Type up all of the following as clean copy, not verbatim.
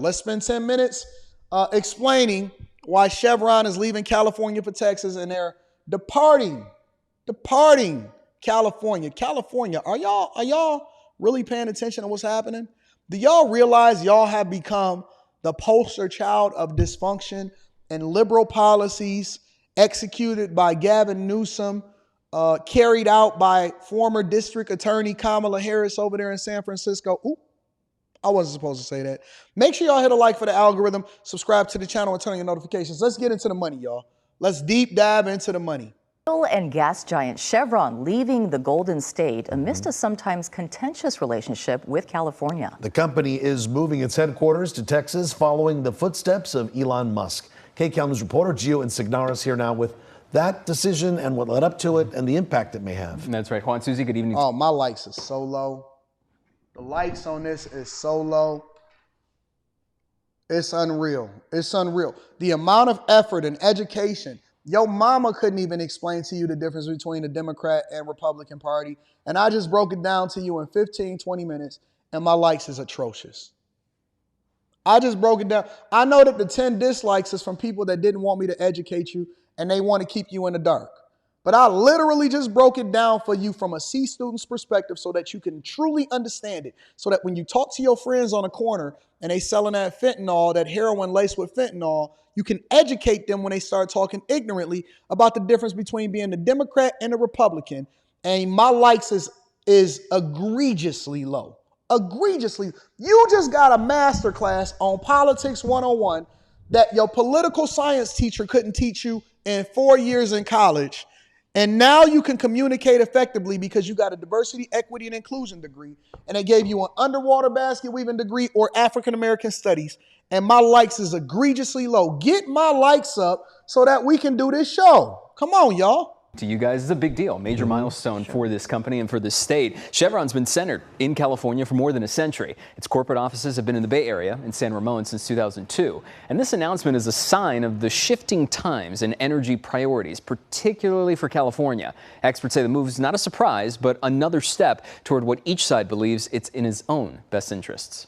Let's spend 10 minutes explaining why Chevron is leaving California for Texas and they're departing California. California, are y'all really paying attention to what's happening? Do y'all realize y'all have become the poster child of dysfunction and liberal policies executed by Gavin Newsom, carried out by former district attorney Kamala Harris over there in San Francisco? Ooh, I wasn't supposed to say that. Make sure y'all hit a like for the algorithm, subscribe to the channel, and turn on your notifications. Let's get into the money, y'all. Let's deep dive into the money. Oil and gas giant Chevron leaving the Golden State amidst a sometimes contentious relationship with California. The company is moving its headquarters to Texas following the footsteps of Elon Musk. KCAL News reporter Gio Insignaris here now with that decision and what led up to it and the impact it may have. That's right. Juan, Susie, good evening. Oh, my likes is so low. The likes on this is so low. It's unreal. It's unreal. The amount of effort and education. Your mama couldn't even explain to you the difference between the Democrat and Republican Party. And I just broke it down to you in 15, 20 minutes, and my likes is atrocious. I just broke it down. I know that the 10 dislikes is from people that didn't want me to educate you, and they want to keep you in the dark. But I literally just broke it down for you from a C student's perspective so that you can truly understand it. So that when you talk to your friends on the corner and they selling that fentanyl, that heroin laced with fentanyl, you can educate them when they start talking ignorantly about the difference between being a Democrat and a Republican. And my likes is egregiously low. Egregiously. You just got a masterclass on Politics 101 that your political science teacher couldn't teach you in 4 years in college. And now you can communicate effectively because you got a diversity, equity, and inclusion degree. And they gave you an underwater basket weaving degree or African American studies. And my likes is egregiously low. Get my likes up so that we can do this show. Come on, y'all. To you guys, it's a big deal, major milestone for this company and for this state. Chevron's been centered in California for more than a century. Its corporate offices have been in the Bay Area in San Ramon since 2002. And this announcement is a sign of the shifting times and energy priorities, particularly for California. Experts say the move is not a surprise, but another step toward what each side believes it's in its own best interests.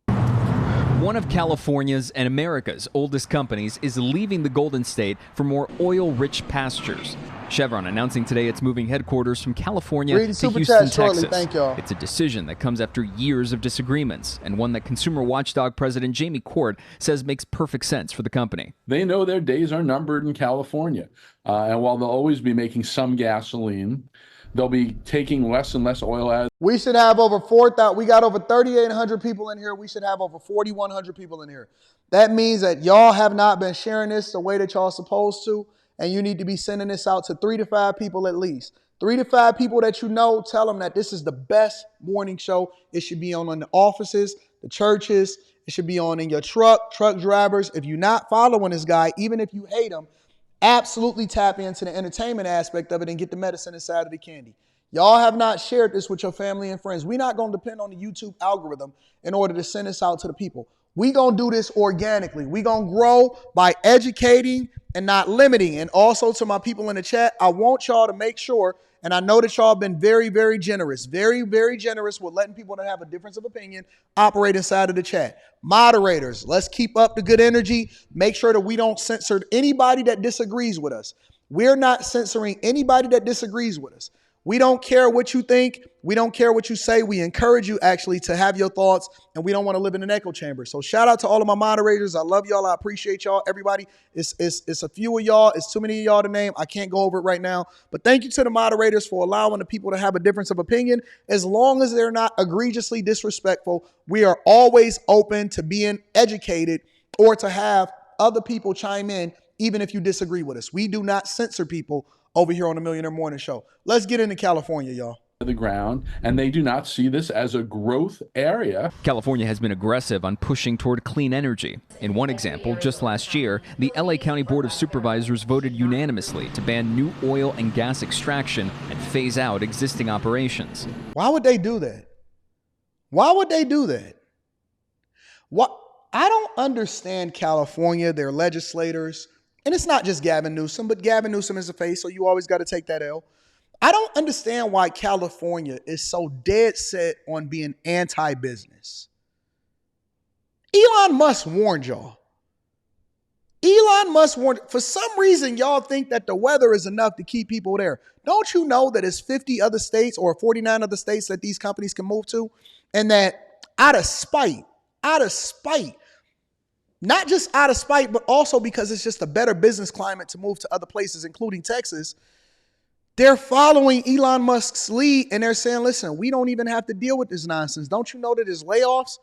One of California's and America's oldest companies is leaving the Golden State for more oil-rich pastures. Chevron announcing today it's moving headquarters from California to Houston, Texas. It's a decision that comes after years of disagreements, and one that consumer watchdog President Jamie Court says makes perfect sense for the company. They know their days are numbered in California, and while they'll always be making some gasoline, they'll be taking less and less oil out. We should have over 4,000. We got over 3,800 people in here. We should have over 4,100 people in here. That means that y'all have not been sharing this the way that y'all supposed to, and you need to be sending this out to 3 to 5 people at least. 3 to 5 people that you know, tell them that this is the best morning show. It should be on in the offices, the churches. It should be on in your truck drivers. If you're not following this guy, even if you hate him, absolutely tap into the entertainment aspect of it and get the medicine inside of the candy. Y'all have not shared this with your family and friends. We're not going to depend on the YouTube algorithm in order to send this out to the people. We're going to do this organically. We're going to grow by educating and not limiting. And also to my people in the chat, I want y'all to make sure, and I know that y'all have been very, very generous, very, very generous with letting people that have a difference of opinion operate inside of the chat. Moderators, let's keep up the good energy. Make sure that we don't censor anybody that disagrees with us. We're not censoring anybody that disagrees with us. We don't care what you think. We don't care what you say. We encourage you actually to have your thoughts, and we don't want to live in an echo chamber. So shout out to all of my moderators. I love y'all. I appreciate y'all. Everybody, it's a few of y'all. It's too many of y'all to name. I can't go over it right now. But thank you to the moderators for allowing the people to have a difference of opinion. As long as they're not egregiously disrespectful, we are always open to being educated or to have other people chime in, even if you disagree with us. We do not censor people over here on the Millionaire Morning Show. Let's get into California, y'all. The ground, and they do not see this as a growth area. California has been aggressive on pushing toward clean energy. In one example, just last year, the LA County Board of Supervisors voted unanimously to ban new oil and gas extraction and phase out existing operations. Why would they do that? Why would they do that? What? I don't understand California, their legislators. And it's not just Gavin Newsom, but Gavin Newsom is a face, so you always got to take that L. I don't understand why California is so dead set on being anti-business. Elon Musk warned y'all. Elon Musk warned. For some reason, y'all think that the weather is enough to keep people there. Don't you know that it's 50 other states or 49 other states that these companies can move to? And that out of spite, not just out of spite, but also because it's just a better business climate to move to other places, including Texas, they're following Elon Musk's lead and they're saying, listen, we don't even have to deal with this nonsense. Don't you know that there's layoffs?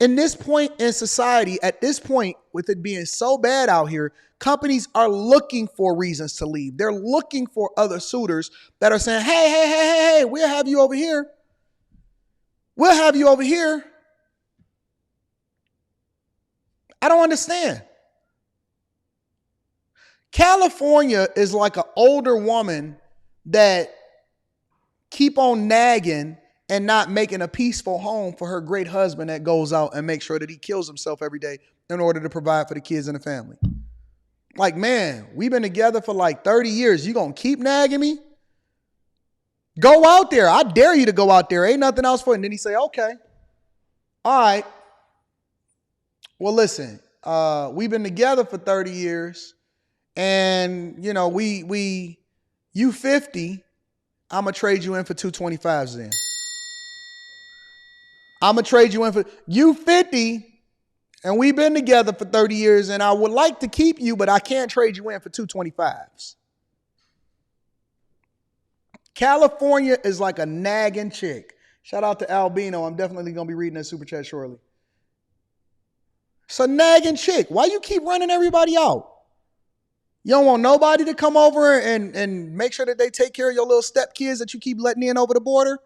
In this point in society, at this point, with it being so bad out here, companies are looking for reasons to leave. They're looking for other suitors that are saying, hey, we'll have you over here. We'll have you over here. I don't understand. California is like an older woman that keep on nagging and not making a peaceful home for her great husband that goes out and makes sure that he kills himself every day in order to provide for the kids and the family. Like, man, we've been together for like 30 years. You gonna keep nagging me? Go out there. I dare you to go out there. Ain't nothing else for it. And then he say, okay. All right. Well, listen, we've been together for 30 years and, you know, you 50, I'm going to trade you in for 225s then. I'm going to trade you in for, you 50 and we've been together for 30 years and I would like to keep you, but I can't trade you in for 225s. California is like a nagging chick. Shout out to Albino. I'm definitely going to be reading that super chat shortly. It's a nagging chick. Why you keep running everybody out? You don't want nobody to come over and make sure that they take care of your little stepkids that you keep letting in over the border?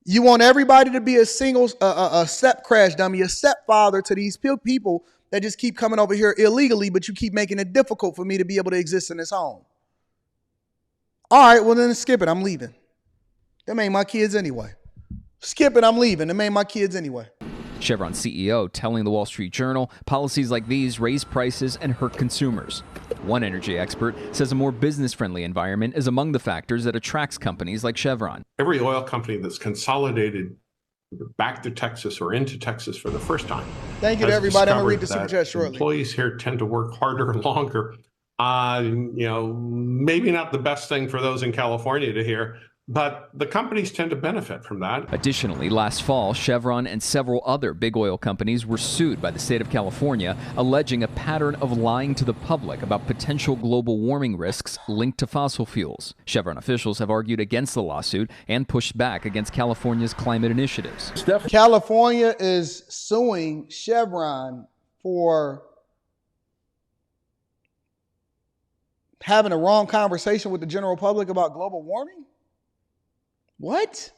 You want everybody to be a step crash dummy, a stepfather to these people that just keep coming over here illegally, but you keep making it difficult for me to be able to exist in this home. All right, well then skip it. I'm leaving. Them ain't my kids anyway. Skip it. I'm leaving. Them ain't my kids anyway. Chevron CEO telling the Wall Street Journal policies like these raise prices and hurt consumers. One energy expert says a more business-friendly environment is among the factors that attracts companies like Chevron. Every oil company that's consolidated back to Texas or into Texas for the first time. Thank you to everybody. I'm going to read the super chat shortly. Employees here tend to work harder and longer. Maybe not the best thing for those in California to hear, but the companies tend to benefit from that. Additionally, last fall, Chevron and several other big oil companies were sued by the state of California, alleging a pattern of lying to the public about potential global warming risks linked to fossil fuels. Chevron officials have argued against the lawsuit and pushed back against California's climate initiatives. California is suing Chevron for having a wrong conversation with the general public about global warming? What?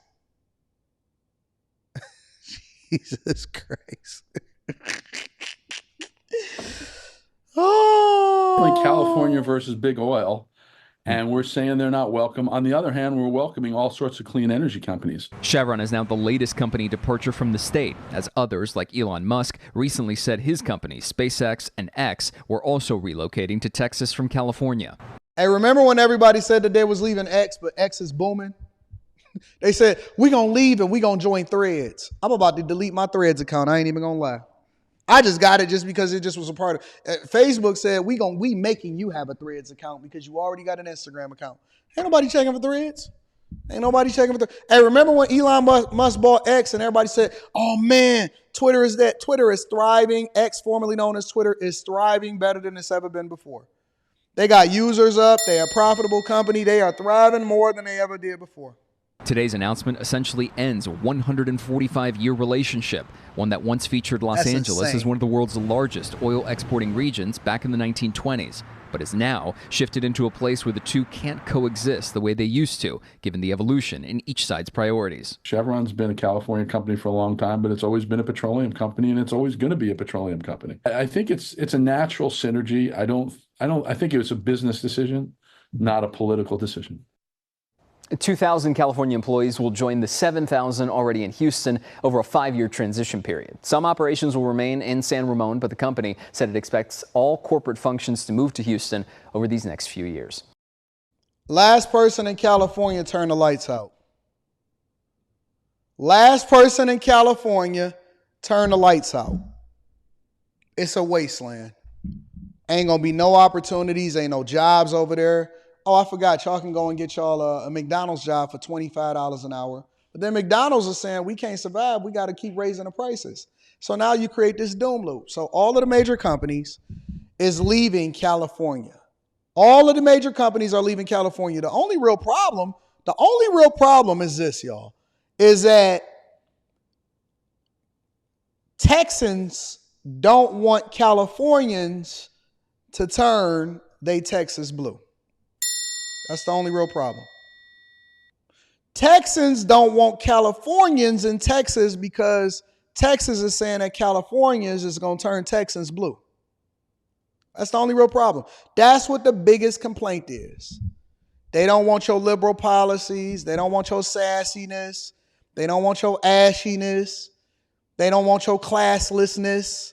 Jesus Christ. Like California versus big oil, and we're saying they're not welcome. On the other hand, we're welcoming all sorts of clean energy companies. Chevron is now the latest company departure from the state, as others like Elon Musk recently said his companies, SpaceX and X, were also relocating to Texas from California. Hey, remember when everybody said that they was leaving X, but X is booming? They said, we're going to leave and we're going to join Threads. I'm about to delete my Threads account. I ain't even going to lie. I just got it just because it just was a part of Facebook said, we making you have a Threads account because you already got an Instagram account. Ain't nobody checking for Threads. Ain't nobody checking for Threads. Hey, remember when Elon Musk bought X and everybody said, oh man, Twitter is thriving. X, formerly known as Twitter, is thriving better than it's ever been before. They got users up. They are a profitable company. They are thriving more than they ever did before. Today's announcement essentially ends a 145-year relationship, one that once featured Los Angeles as one of the world's largest oil exporting regions back in the 1920s, but is now shifted into a place where the two can't coexist the way they used to, given the evolution in each side's priorities. Chevron's been a California company for a long time, but it's always been a petroleum company, and it's always going to be a petroleum company. I think it's a natural synergy. I think it was a business decision, not a political decision. 2,000 California employees will join the 7,000 already in Houston over a 5-year transition period. Some operations will remain in San Ramon, but the company said it expects all corporate functions to move to Houston over these next few years. Last person in California turned the lights out. Last person in California turn the lights out. It's a wasteland. Ain't gonna be no opportunities, ain't no jobs over there. Oh, I forgot, y'all can go and get y'all a McDonald's job for $25 an hour. But then McDonald's is saying we can't survive, we gotta keep raising the prices. So now you create this doom loop. So all of the major companies is leaving California. All of the major companies are leaving California. The only real problem is this, y'all, is that Texans don't want Californians to turn they Texas blue. That's the only real problem. Texans don't want Californians in Texas because Texas is saying that Californians is going to turn Texans blue. That's the only real problem. That's what the biggest complaint is. They don't want your liberal policies. They don't want your sassiness. They don't want your ashiness. They don't want your classlessness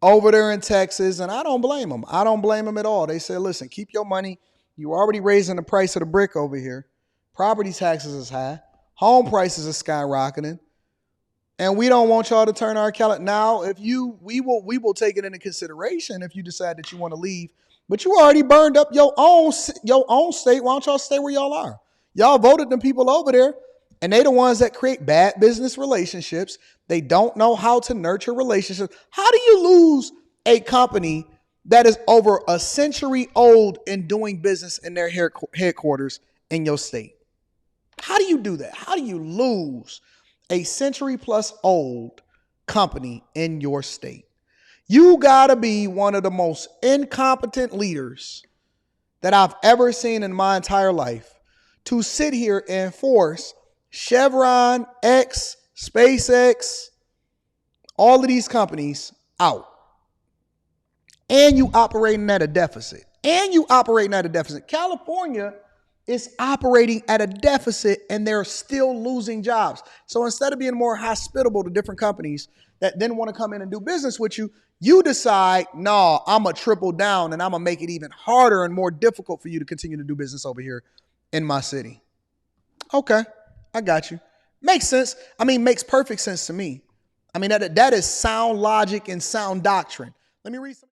over there in Texas. And I don't blame them. I don't blame them at all. They say, listen, keep your money. You're already raising the price of the brick over here. Property taxes is high. Home prices are skyrocketing. And we don't want y'all to turn our calendar. Now, if we will take it into consideration if you decide that you want to leave. But you already burned up your own state. Why don't y'all stay where y'all are? Y'all voted them people over there, and they the ones that create bad business relationships. They don't know how to nurture relationships. How do you lose a company that is over a century old in doing business in their headquarters in your state? How do you do that? How do you lose a century plus old company in your state? You gotta be one of the most incompetent leaders that I've ever seen in my entire life to sit here and force Chevron, X, SpaceX, all of these companies out. And you operating at a deficit. California is operating at a deficit and they're still losing jobs. So instead of being more hospitable to different companies that then want to come in and do business with you, you decide, no, I'm going to triple down and I'm going to make it even harder and more difficult for you to continue to do business over here in my city. Okay, I got you. Makes sense. Makes perfect sense to me. That is sound logic and sound doctrine. Let me read some.